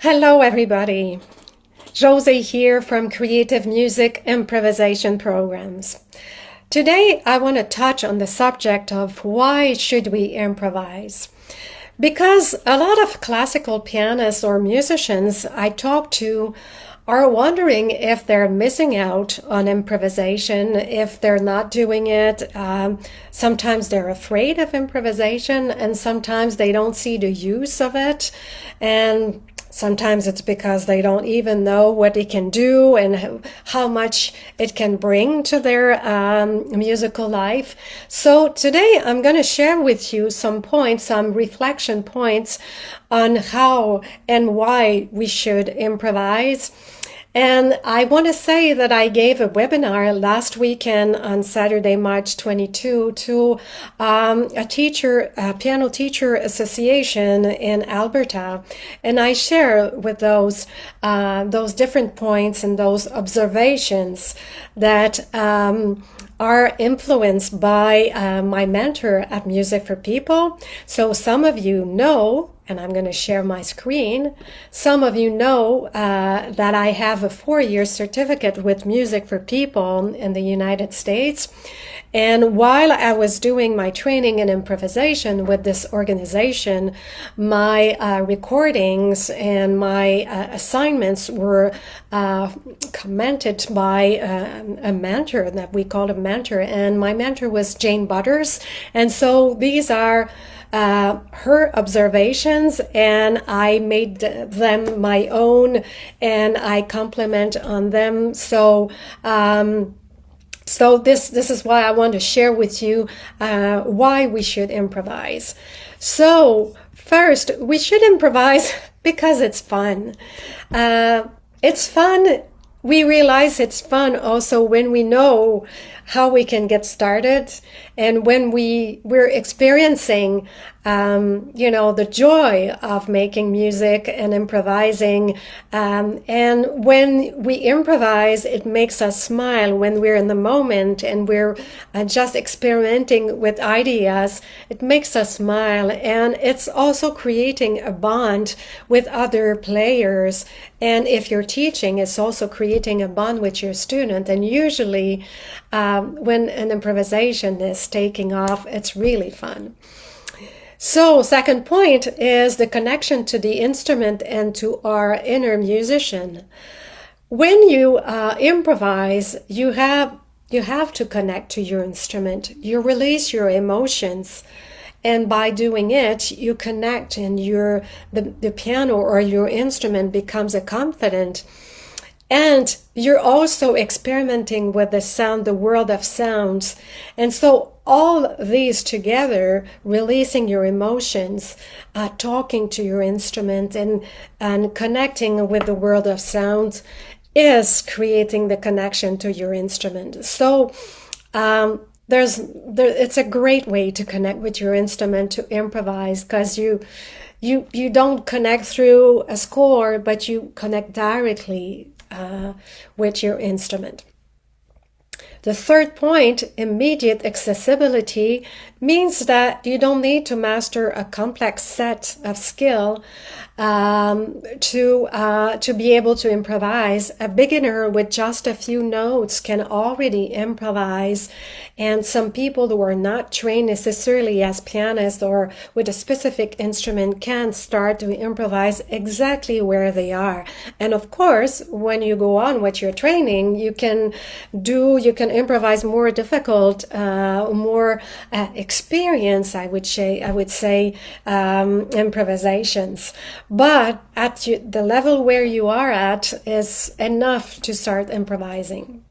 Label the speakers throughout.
Speaker 1: Hello, everybody. Josie here from Creative Music Improvisation Programs. Today, I want to touch on the subject of why should we improvise? Because a lot of classical pianists or musicians I talk to are wondering if they're missing out on improvisation, if they're not doing it. Sometimes they're afraid of improvisation, and sometimes they don't see the use of it. And sometimes it's because they don't even know what it can do and how much it can bring to their musical life. So today I'm going to share with you some points, some reflection points on how and why we should improvise. And I want to say that I gave a webinar last weekend on Saturday, March 22, to a piano teacher association in Alberta, and I share with those different points and those observations that are influenced by my mentor at Music for People. So some of you know, and I'm going to share my screen, some of you know that I have a 4-year certificate with Music for People in the United States. And while I was doing my training in improvisation with this organization, my recordings and my assignments were commented by a mentor that we call a mentor. And my mentor was Jane Butters. And so these are her observations, and I made them my own, and I compliment on them. So this is why I want to share with you why we should improvise. So first, we should improvise because it's fun. It's fun. We realize it's fun also when we know how we can get started, and when we're experiencing the joy of making music and improvising, and when we improvise, it makes us smile when we're in the moment and we're just experimenting with ideas. It makes us smile, and it's also creating a bond with other players. And if you're teaching, it's also creating a bond with your student. And usually when an improvisation is taking off, it's really fun. So second point is the connection to the instrument and to our inner musician. When you improvise, you have to connect to your instrument. You release your emotions, and by doing it, you connect, and the piano or your instrument becomes a confidant. And you're also experimenting with the sound, the world of sounds. And so all these together, releasing your emotions, talking to your instrument, and connecting with the world of sounds is creating the connection to your instrument. So it's a great way to connect with your instrument, to improvise, because you don't connect through a score, but you connect directly with your instrument. The third point, immediate accessibility, means that you don't need to master a complex set of skill to be able to improvise. A beginner with just a few notes can already improvise, and some people who are not trained necessarily as pianists or with a specific instrument can start to improvise exactly where they are. And of course, when you go on with your training, you can improvise more difficult, more experience, I would say, improvisations. But at the level where you are at is enough to start improvising.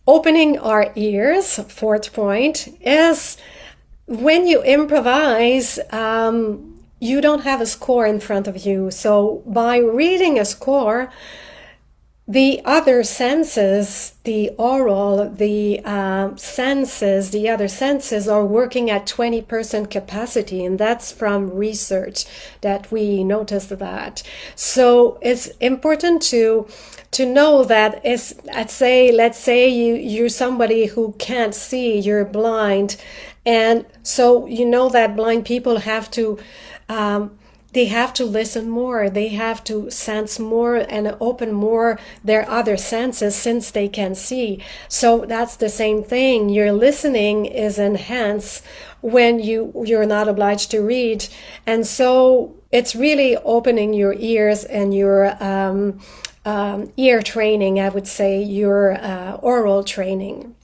Speaker 1: Opening our ears, fourth point, is when you improvise, you don't have a score in front of you. So by reading a score, the other senses, the oral, the senses, the other senses are working at 20% capacity, and that's from research that we noticed that. So it's important to know that let's say you're somebody who can't see, you're blind, and so you know that blind people have to they have to listen more, they have to sense more and open more their other senses since they can see. So that's the same thing. Your listening is enhanced when you're not obliged to read. And so it's really opening your ears and your ear training, I would say, your oral training.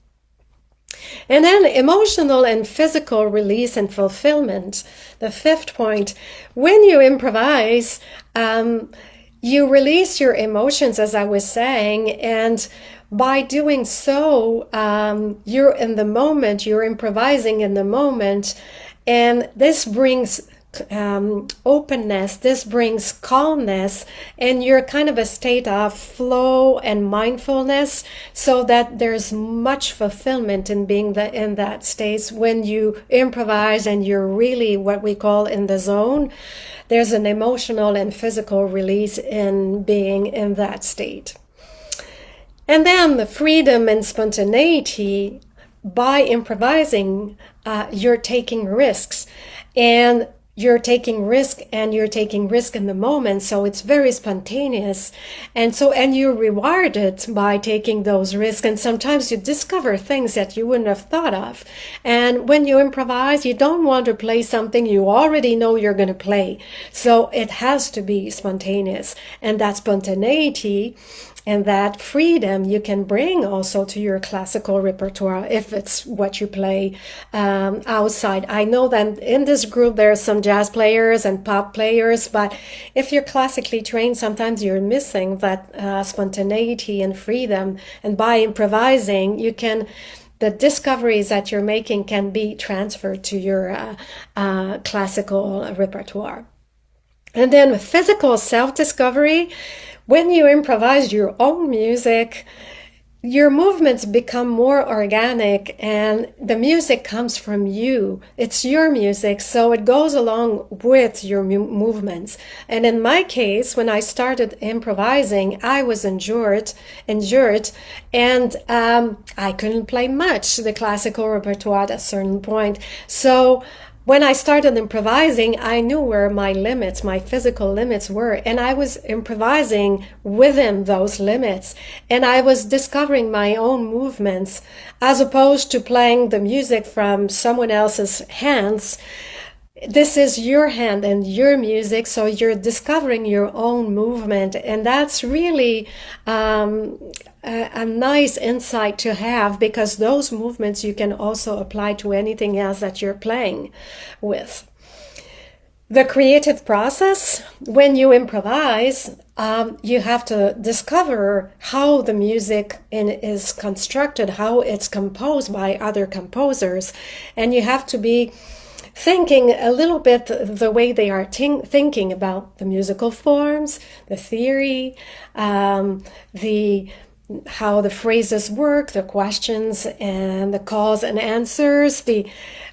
Speaker 1: And then emotional and physical release and fulfillment. The fifth point, when you improvise, you release your emotions, as I was saying, and by doing so, you're in the moment, you're improvising in the moment, and this brings openness, this brings calmness, and you're kind of a state of flow and mindfulness, so that there's much fulfillment in being in that state. When you improvise and you're really what we call in the zone, there's an emotional and physical release in being in that state. And then the freedom and spontaneity. By improvising, you're taking risks, and you're taking risk in the moment, so it's very spontaneous, and you're rewarded by taking those risks, and sometimes you discover things that you wouldn't have thought of. And when you improvise, you don't want to play something you already know you're going to play, so it has to be spontaneous. And that spontaneity and that freedom you can bring also to your classical repertoire if it's what you play outside. I know that in this group there are some jazz players and pop players, but if you're classically trained, sometimes you're missing that spontaneity and freedom. And by improvising, the discoveries that you're making can be transferred to your classical repertoire. And then physical self-discovery. When you improvise your own music, your movements become more organic, and the music comes from you. It's your music, so it goes along with your movements. And in my case, when I started improvising, I was injured, and I couldn't play much the classical repertoire at a certain point. So when I started improvising, I knew where my limits, my physical limits were, and I was improvising within those limits, and I was discovering my own movements as opposed to playing the music from someone else's hands. This is your hand and your music, so you're discovering your own movement, and that's really a nice insight to have, because those movements you can also apply to anything else that you're playing with. The creative process, when you improvise, you have to discover how the music is constructed, how it's composed by other composers, and you have to be thinking a little bit the way they are thinking about the musical forms, the theory, how the phrases work, the questions and the calls and answers,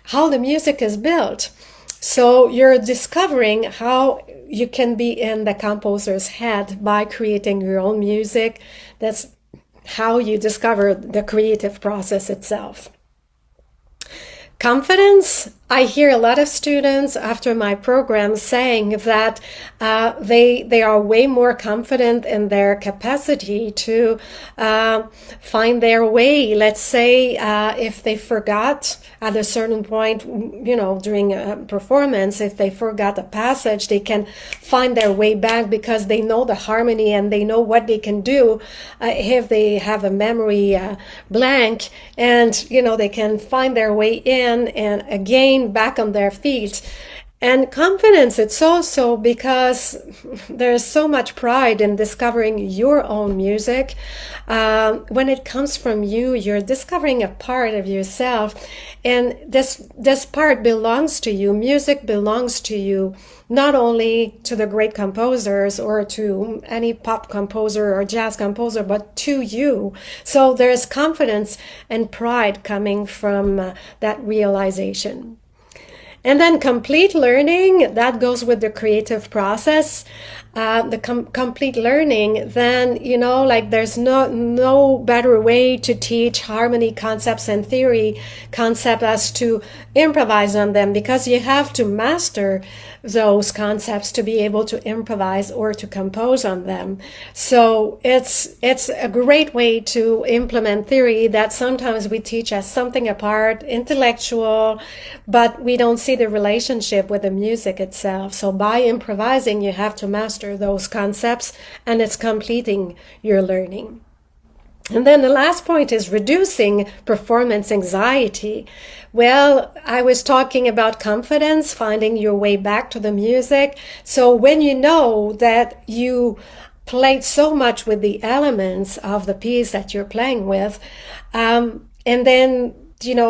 Speaker 1: how the music is built. So you're discovering how you can be in the composer's head by creating your own music. That's how you discover the creative process itself. Confidence. I hear a lot of students after my program saying that they are way more confident in their capacity to find their way. Let's say if they forgot at a certain point, during a performance, if they forgot a passage, they can find their way back because they know the harmony and they know what they can do if they have a memory blank, and they can find their way in and again back on their feet. And confidence, it's also because there's so much pride in discovering your own music. When it comes from you, you're discovering a part of yourself, and this part belongs to you. Music belongs to you, not only to the great composers or to any pop composer or jazz composer, but to you. So there's confidence and pride coming from that realization. And then complete learning, that goes with the creative process. complete learning, then, like there's no better way to teach harmony concepts and theory concepts as to improvise on them, because you have to master those concepts to be able to improvise or to compose on them. So it's a great way to implement theory that sometimes we teach as something apart, intellectual, but we don't see the relationship with the music itself. So by improvising, you have to master those concepts, and it's completing your learning. And then the last point is reducing performance anxiety. Well, I was talking about confidence, finding your way back to the music. So when you know that you played so much with the elements of the piece that you're playing with, and then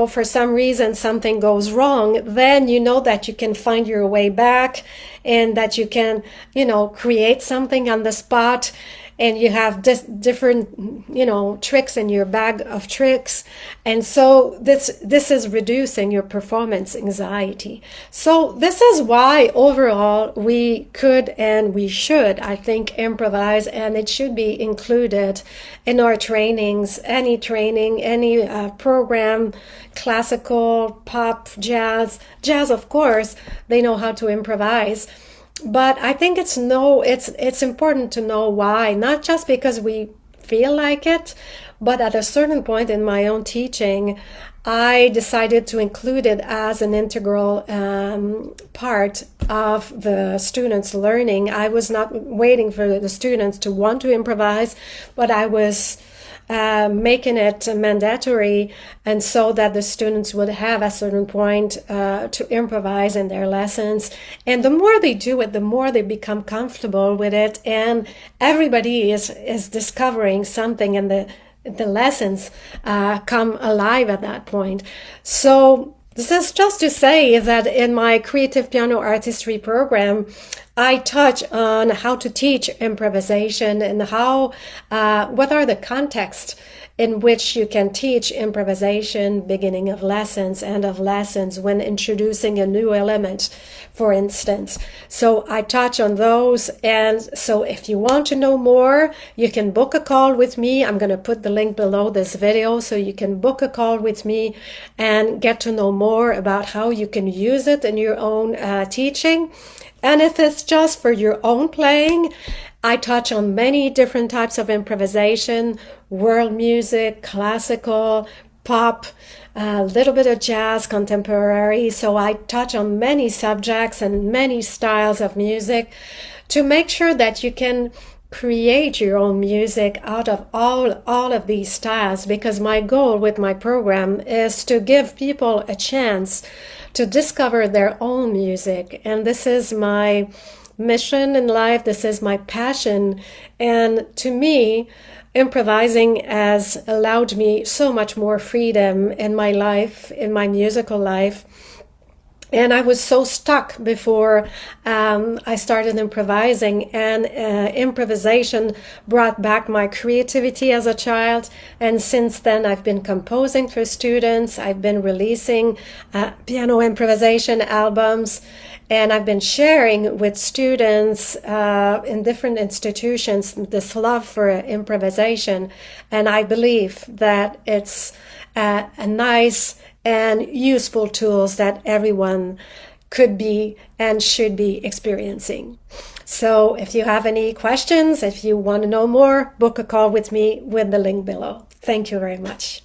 Speaker 1: for some reason something goes wrong, then you know that you can find your way back, and that you can, create something on the spot, and you have different, tricks in your bag of tricks. And so this is reducing your performance anxiety. So this is why overall we could and we should, I think, improvise, and it should be included in our trainings, any training, any program, classical, pop, jazz, of course, they know how to improvise. But I think it's important to know why, not just because we feel like it, but at a certain point in my own teaching, I decided to include it as an integral part of the students' learning. I was not waiting for the students to want to improvise, but I was making it mandatory, and so that the students would have a certain point to improvise in their lessons. And the more they do it, the more they become comfortable with it, and everybody is discovering something, and the lessons come alive at that point. So this is just to say that in my creative piano artistry program, I touch on how to teach improvisation and what are the contexts in which you can teach improvisation, beginning of lessons, end of lessons, when introducing a new element, for instance. So I touch on those, and so if you want to know more, you can book a call with me. I'm going to put the link below this video, so you can book a call with me and get to know more about how you can use it in your own teaching. And if it's just for your own playing, I touch on many different types of improvisation: world music, classical, pop, a little bit of jazz, contemporary. So I touch on many subjects and many styles of music to make sure that you can create your own music out of all of these styles, because my goal with my program is to give people a chance to discover their own music. And this is my mission in life. This is my passion. And to me, improvising has allowed me so much more freedom in my life, in my musical life. And I was so stuck before I started improvising, and improvisation brought back my creativity as a child. And since then, I've been composing for students. I've been releasing piano improvisation albums, and I've been sharing with students in different institutions this love for improvisation. And I believe that it's a nice and useful tools that everyone could be and should be experiencing. So if you have any questions, if you want to know more, book a call with me with the link below. Thank you very much.